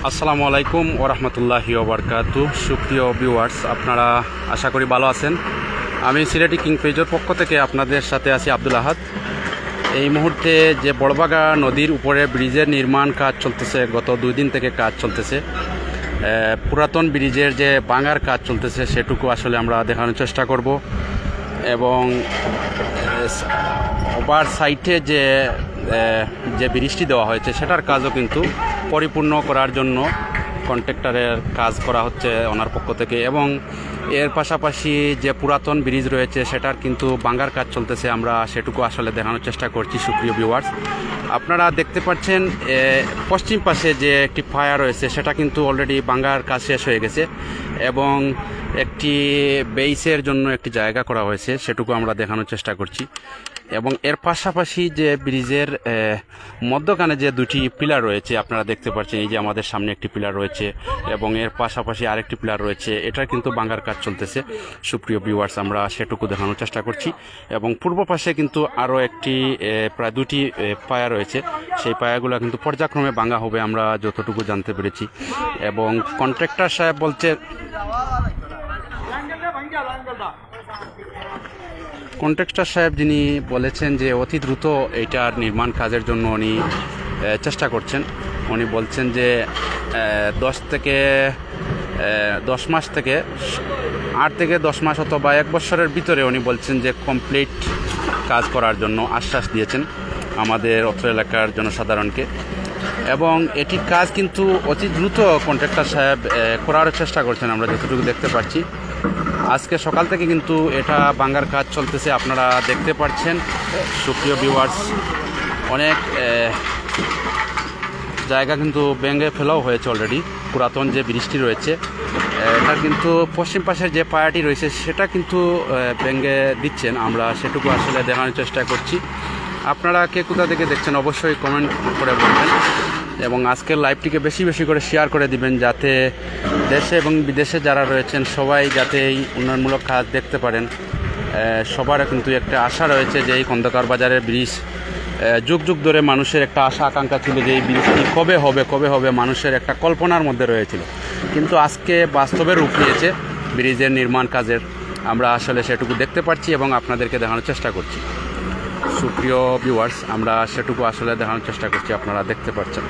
আসসালামু আলাইকুম ওয়া রাহমাতুল্লাহি ওয়া বারাকাতুহু। সুপ্রিয় ভিউয়ার্স, আপনারা আশা করি ভালো আছেন। আমি সিলেটি কিং পেজের পক্ষ থেকে আপনাদের সাথে আছি আব্দুল আহাদ। এই মুহূর্তে যে বড়বাগা নদীর উপরে ব্রিজের নির্মাণ কাজ চলতেছে, গত 2 দিন থেকে কাজ চলতেছে। পুরাতন ব্রিজের যে ভাঙার কাজ চলতেছে সেটুকু আসলে আমরা দেখানোর চেষ্টা করব, এবং ওভার সাইটে যে ব্রিজটি দেওয়া হয়েছে সেটার কাজও কিন্তু পরিপূর্ণ করার জন্য কন্ট্রাক্টরের কাজ করা হচ্ছে ওনার পক্ষ থেকে, এবং এর পাশাপাশি যে পুরাতন ব্রিজ রয়েছে সেটার কিন্তু ভাঙার কাজ চলতেছে। আমরা সেটুকু আসলে দেখানোর চেষ্টা করছি। সুপ্রিয় ভিউয়ার্স, আপনারা দেখতে পাচ্ছেন পশ্চিম পাশে যে একটি ফায়ার রয়েছে সেটা কিন্তু অলরেডি ভাঙার কাজ শেষ হয়ে গেছে, এবং একটি বেইসের জন্য একটি জায়গা করা হয়েছে, সেটুকু আমরা দেখানোর চেষ্টা করছি। এবং এর পাশাপাশি যে ব্রিজের মধ্যখানে যে 2টি পিলার রয়েছে আপনারা দেখতে পাচ্ছেন, এই যে আমাদের সামনে একটি পিলার রয়েছে এবং এর পাশাপাশি আরেকটি পিলার রয়েছে, এটা কিন্তু ভাঙার কাজ চলতেছে। সুপ্রিয় ভিউয়ার্স, আমরা সেটুকু দেখানোর চেষ্টা করছি। এবং পূর্ব পাশে কিন্তু আরও একটি প্রায় 2টি পায়া রয়েছে, সেই পায়াগুলো কিন্তু পর্যায়ক্রমে ভাঙা হবে আমরা যতটুকু জানতে পেরেছি। এবং কন্ট্রাক্টর সাহেব বলছে, কন্ট্রাক্টর সাহেব যিনি বলেছেন যে অতি দ্রুত এইটার নির্মাণ কাজের জন্য উনি চেষ্টা করছেন। উনি বলছেন যে 10 মাস থেকে 8 থেকে 10 মাস অথবা 1 বছরের ভিতরে উনি বলছেন যে কমপ্লিট কাজ করার জন্য আশ্বাস দিয়েছেন আমাদের অত্র এলাকার জনসাধারণকে। এবং এটির কাজ কিন্তু অতি দ্রুত কন্ট্রাক্টর সাহেব করার চেষ্টা করছেন আমরা যতটুকু দেখতে পাচ্ছি। আজকে সকাল থেকে কিন্তু এটা ভাঙার কাজ চলতেছে, আপনারা দেখতে পাচ্ছেন। সুপ্রিয় ভিউয়ার্স, অনেক জায়গা কিন্তু ভেঙে ফেলাও হয়েছে অলরেডি। পুরাতন যে ব্রিজটি রয়েছে এটার কিন্তু পশ্চিম পাশের যে পায়াটি রয়েছে সেটা কিন্তু ভেঙে দিচ্ছেন, আমরা সেটুকু আসলে দেখানোর চেষ্টা করছি। আপনারা কে কোথা থেকে দেখছেন অবশ্যই কমেন্ট করে বলবেন, এবং আজকের লাইভটিকে বেশি বেশি করে শেয়ার করে দিবেন, যাতে দেশে এবং বিদেশে যারা রয়েছেন সবাই যাতে এই উন্নয়নমূলক কাজ দেখতে পারেন। সবার কিন্তু একটা আশা রয়েছে যে এই খন্দকার বাজারের ব্রিজ যুগ যুগ ধরে মানুষের একটা আশা আকাঙ্ক্ষা ছিল যে এই ব্রিজটি কবে হবে মানুষের একটা কল্পনার মধ্যে রয়েছিল, কিন্তু আজকে বাস্তবে রূপ নিয়েছে ব্রিজের নির্মাণ কাজের। আমরা আসলে সেটুকু দেখতে পাচ্ছি এবং আপনাদেরকে দেখানোর চেষ্টা করছি। সুপ্রিয় ভিউয়ার্স, আমরা সেটুকু আসলে দেখানোর চেষ্টা করছি, আপনারা দেখতে পাচ্ছেন।